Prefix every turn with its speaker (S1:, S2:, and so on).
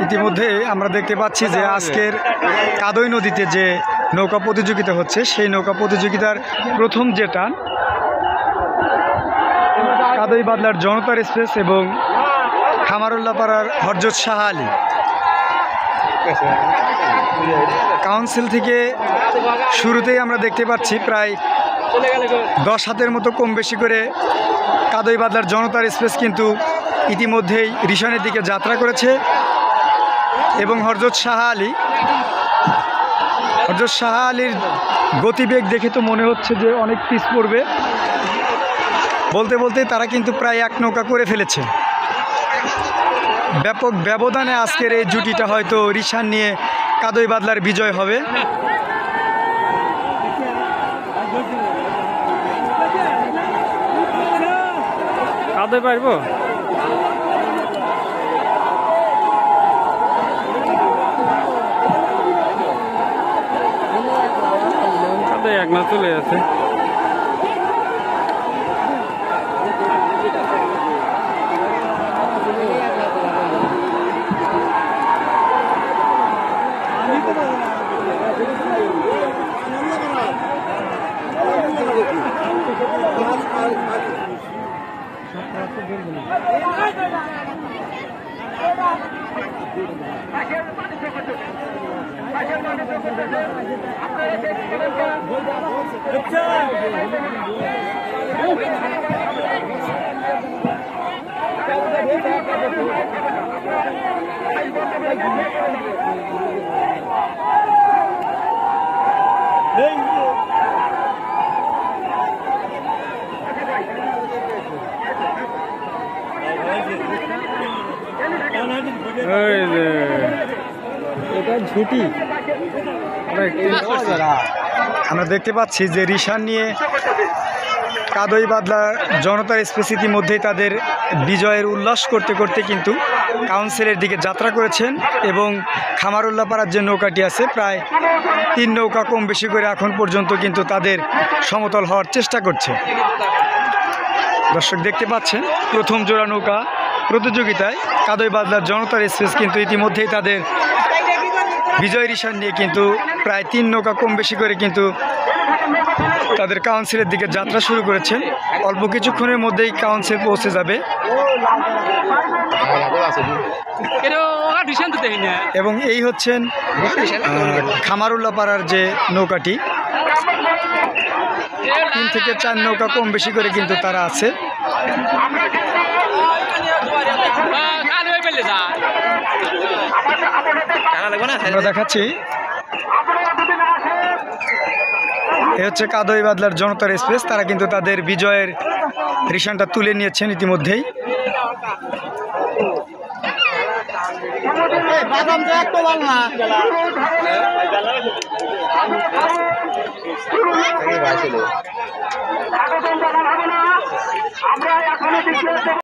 S1: ইতিমধ্যে আমরা দেখতে পাচ্ছি যে আজকের কাদই নদীতে যে নৌকা প্রতিযোগিতা হচ্ছে, সেই নৌকা প্রতিযোগিতার প্রথম যে টান কাদই বাদলার জনতার এক্সপ্রেস এবং খামারুল্লাপাড়ার হরজত শাহ আলী কাউন্সিল থেকে শুরুতেই আমরা দেখতে পাচ্ছি প্রায় 10 হাতের মতো কম বেশি করে কাদই বাদলার জনতার এক্সপ্রেস কিন্তু ইতিমধ্যেই রিশনের দিকে যাত্রা করেছে এবং হরজত শাহ আলীর গতিবেগ দেখে তো মনে হচ্ছে যে অনেক পিছ পড়বে। বলতে বলতে তারা কিন্তু প্রায় এক নৌকা করে ফেলেছে। ব্যাপক ব্যবধানে আজকের এই জুটিটা হয়তো রিশান নিয়ে কাদই বাদলার বিজয় হবে।
S2: কাদই পারবো কাদই এক না চলে আছে।
S1: আমরা দেখতে পাচ্ছি যে রিশান নিয়ে কাদই বাদলার জনতার এক্সপ্রেস ইতিমধ্যেই তাদের বিজয়ের উল্লাস করতে করতে কিন্তু কাউন্সিলের দিকে যাত্রা করেছেন এবং খামারুল্লাপাড়ার যে নৌকাটি আছে প্রায় 3 নৌকা কম বেশি করে এখন পর্যন্ত কিন্তু তাদের সমতল হওয়ার চেষ্টা করছে। দর্শক দেখতে পাচ্ছেন প্রথম জোড়া নৌকা প্রতিযোগিতায় কাদই বাদলার জনতার এক্সপ্রেস কিন্তু ইতিমধ্যেই তাদের বিজয় রিশান নিয়ে কিন্তু প্রায় 3 নৌকা কম বেশি করে কিন্তু তাদের কাউন্সিলের দিকে যাত্রা শুরু করেছেন। অল্প কিছুক্ষণের মধ্যেই কাউন্সিল পৌঁছে যাবে এবং এই হচ্ছেন খামারুল্লাপাড়ার যে নৌকাটি। 3 থেকে 4 নৌকা কম বেশি করে কিন্তু তারা আছে। আমরা দেখাচ্ছি এ হচ্ছে কাদই বাদলার জনতার এক্সপ্রেস, তারা কিন্তু তাদের বিজয়ের রিশানটা তুলে নিয়েছেন ইতিমধ্যেই।